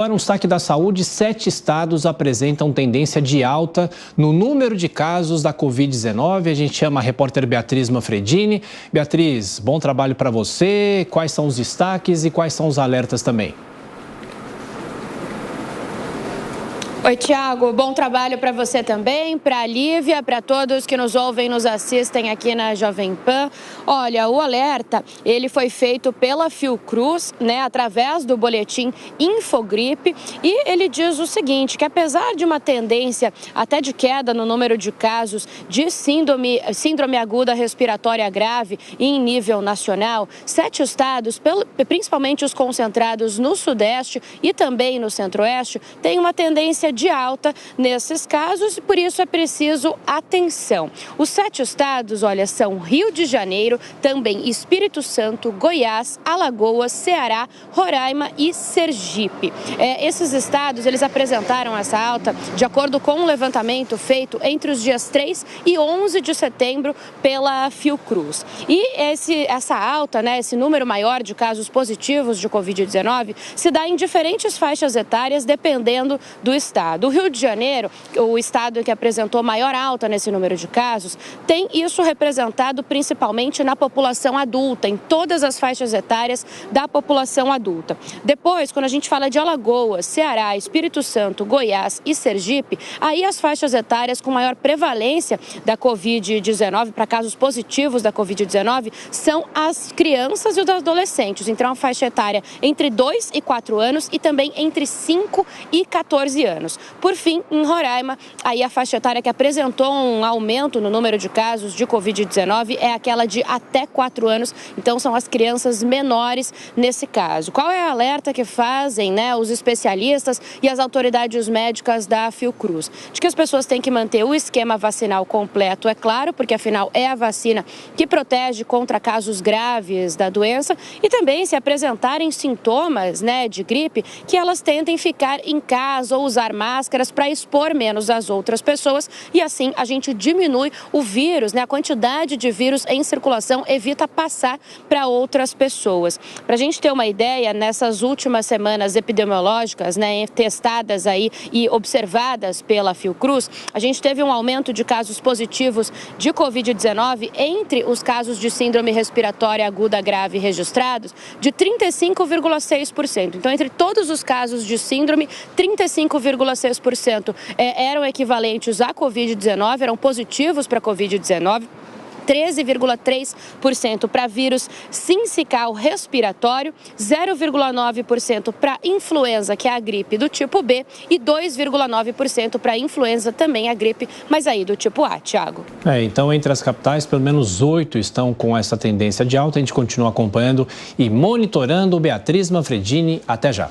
Agora, um destaque da saúde: 7 estados apresentam tendência de alta no número de casos da Covid-19. A gente chama a repórter Beatriz Manfredini. Beatriz, bom trabalho para você. Quais são os destaques e quais são os alertas também? Oi, Tiago, bom trabalho para você também, para a Lívia, para todos que nos ouvem e nos assistem aqui na Jovem Pan. Olha, o alerta, ele foi feito pela Fiocruz, através do boletim Infogripe, e ele diz o seguinte, que apesar de uma tendência até de queda no número de casos de síndrome aguda respiratória grave em nível nacional, 7 estados, principalmente os concentrados no Sudeste e também no Centro-Oeste, têm uma tendência de alta nesses casos e por isso é preciso atenção. Os 7 estados, olha, são Rio de Janeiro, também Espírito Santo, Goiás, Alagoas, Ceará, Roraima e Sergipe. Esses estados, eles apresentaram essa alta de acordo com um levantamento feito entre os dias 3 e 11 de setembro pela Fiocruz. E essa alta, esse número maior de casos positivos de Covid-19 se dá em diferentes faixas etárias dependendo do estado. O Rio de Janeiro, o estado que apresentou maior alta nesse número de casos, tem isso representado principalmente na população adulta, em todas as faixas etárias da população adulta. Depois, quando a gente fala de Alagoas, Ceará, Espírito Santo, Goiás e Sergipe, aí as faixas etárias com maior prevalência da Covid-19, para casos positivos da Covid-19, são as crianças e os adolescentes. Então, a faixa etária entre 2 e 4 anos e também entre 5 e 14 anos. Por fim, em Roraima, aí a faixa etária que apresentou um aumento no número de casos de Covid-19 é aquela de até 4 anos, então são as crianças menores nesse caso. Qual é o alerta que fazem os especialistas e as autoridades médicas da Fiocruz? De que as pessoas têm que manter o esquema vacinal completo, é claro, porque afinal é a vacina que protege contra casos graves da doença e também se apresentarem sintomas de gripe, que elas tentem ficar em casa ou usar máscaras para expor menos as outras pessoas e assim a gente diminui o vírus, a quantidade de vírus em circulação, evita passar para outras pessoas. Para a gente ter uma ideia, nessas últimas semanas epidemiológicas, testadas aí e observadas pela Fiocruz, a gente teve um aumento de casos positivos de Covid-19 entre os casos de síndrome respiratória aguda grave registrados de 35,6%. Então, entre todos os casos de síndrome, 35,6% eram equivalentes à Covid-19, eram positivos para Covid-19. 13,3% para vírus sincicial respiratório, 0,9% para influenza, que é a gripe do tipo B, e 2,9% para influenza, também a gripe, mas aí do tipo A, Tiago. Então, entre as capitais, pelo menos 8 estão com essa tendência de alta. A gente continua acompanhando e monitorando. Beatriz Manfredini, até já.